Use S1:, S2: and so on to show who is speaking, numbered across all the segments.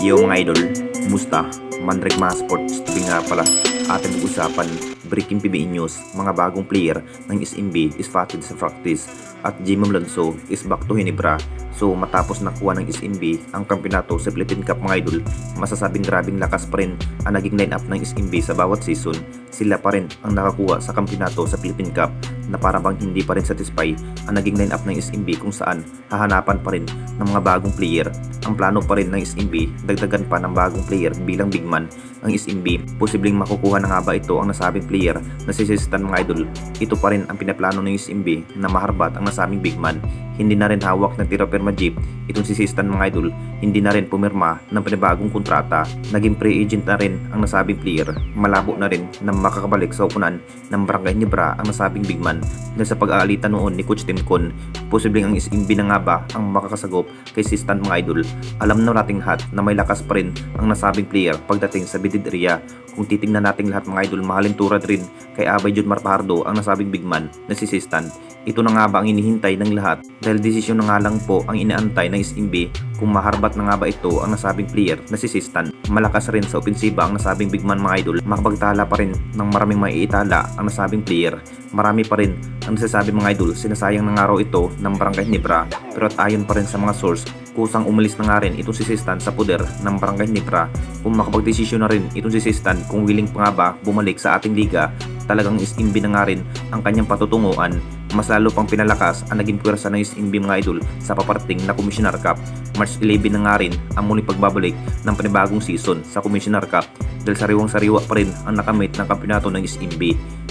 S1: Yo mga idol, musta? Manrek mga sports, TV nga pala. Ating pag-usapan, breaking PBA news, mga bagong player ng SMB is spotted sa practice at Jimmy Alonso is back to Ginebra. So matapos nakuha ng SMB ang kampeonato sa Philippine Cup mga idol, masasabing grabing lakas pa rin ang naging line-up ng SMB sa bawat season. Sila pa rin ang nakakuha sa kampeonato sa Philippine Cup na parang bang hindi pa rin satisfy ang naging line-up ng SMB kung saan hahanapan pa rin ng mga bagong player. Ang plano pa rin ng SMB, dagdagan pa ng bagong player bilang big man ang SMB. Posibleng makukuha na nga ba ito ang nasabing player na si Sistan mga idol? Ito pa rin ang pinaplano ng SMB na maharbat ang nasabing big man. Hindi na rin hawak ng tira perma jeep itong si Sistan mga idol. Hindi na rin pumirma ng panibagong kontrata. Naging free agent na rin ang nasabing player. Malabo na rin na makakabalik sa upunan ng Barangay Ginebra ang nasabing big man. Dahil sa pag-aalitan noon ni Coach Tim Con, posibleng ang SMB na nga ba ang makakasagop kay Sistan mga idol. Alam na nating lahat na may lakas pa rin ang nasabing player pagdating sa bidid area. Kung titingnan nating lahat mga idol, mahalin turad rin kay Abay Jun Marpardo ang nasabing big man na si Sistan. Ito na nga ba ang inihintay ng lahat dahil desisyon na nga lang po ang inaantay ng SMB kung maharbat na nga ba ito ang nasabing player na si Sistan. Malakas rin sa opensiba ang nasabing big man mga idol. Makapagtala pa rin ng maraming maiitala ang nasabing player. Marami pa rin ang nasasabi mga idol, sinasayang na nga raw ito ng Barangay Ginebra. Pero at ayon pa rin sa mga source, kusang umalis na nga rin itong si Sistan sa poder ng Barangay Ginebra. Kung makapagdesisyon na rin itong si Sistan kung willing pa nga ba bumalik sa ating liga, talagang SMB na nga rin ang kanyang patutunguhan. Mas lalo pang pinalakas ang naging puwersa ng SMB mga idol sa paparating na Commissioner Cup. March 11 na nga rin ang muling pagbabalik ng panibagong season sa Commissioner Cup dahil sariwang-sariwa pa rin ang nakamit ng kampeonato ng SMB.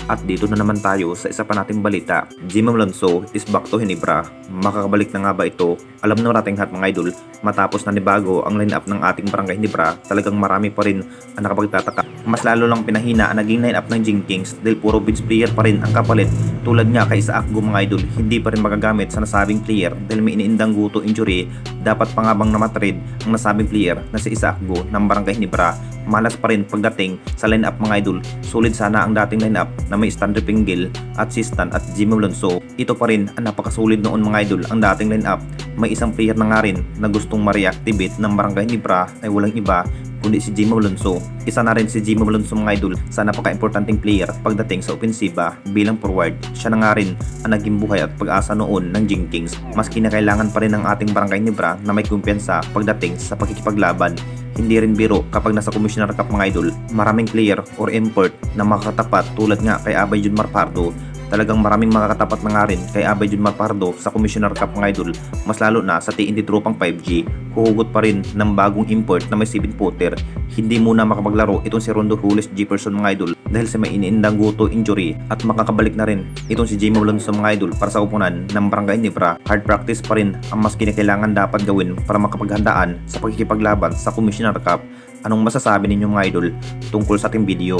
S1: At dito na naman tayo sa isa pa nating balita. Jimmy Alonso is back to Ginebra. Makakabalik na nga ba ito? Alam na nating lahat mga idol, matapos na nibago ang line-up ng ating Barangay Ginebra, talagang marami pa rin ang nakapagtataka. Mas lalo lang pinahina ang naging line-up ng Jenkins dahil puro bench player pa rin ang kapalit. Tulad nga kay Isaac Go mga idol, hindi pa rin magagamit sa nasabing player dahil may iniindang guto injury. Dapat pa nga bang namatrade ang nasabing player na si Isaac Go ng Barangay Ginebra? Malas pa rin pagdating sa line-up mga idol. Sulit sana ang dating line-up na may Stanley Pinggil at Sistan at Jimmy Alonso. Ito pa rin ang napakasulit noon mga idol ang dating line-up. May isang player na nga rin na gustong ma-reactivate ng Barangay Ginebra ay walang iba kundi si Jimmy Alonso. Isa na rin si Jimmy Alonso mga idol sa napaka-importanting player pagdating sa opensiba bilang forward. Siya na nga rin ang naging buhay at pag-asa noon ng Jenkins. Mas kinakailangan pa rin ng ating Barangay Ginebra na may kumpiyansa pagdating sa pagkikipaglaban. Hindi rin biro kapag nasa Commissioner Cup mga idol, maraming player or import na makakatapat tulad nga kay Abay Jun Marpardo. Talagang maraming makakatapat na nga rin kay Abay Jun Marpardo sa Commissioner Cup mga idol, mas lalo na sa TNT tropang 5G. Huhugot pa rin ng bagong import na may 7-footer. Hindi muna makapaglaro itong si Rondo Julius Jefferson mga idol dahil sa may iniindang guto injury at makakabalik na rin itong si Jimmy Alonso mga idol para sa upunan ng Barangay Ginebra. Hard practice pa rin ang mas kinakailangan dapat gawin para makapaghandaan sa pagkikipaglaban sa Commissioner Cup. Anong masasabi ninyo mga idol tungkol sa ating video?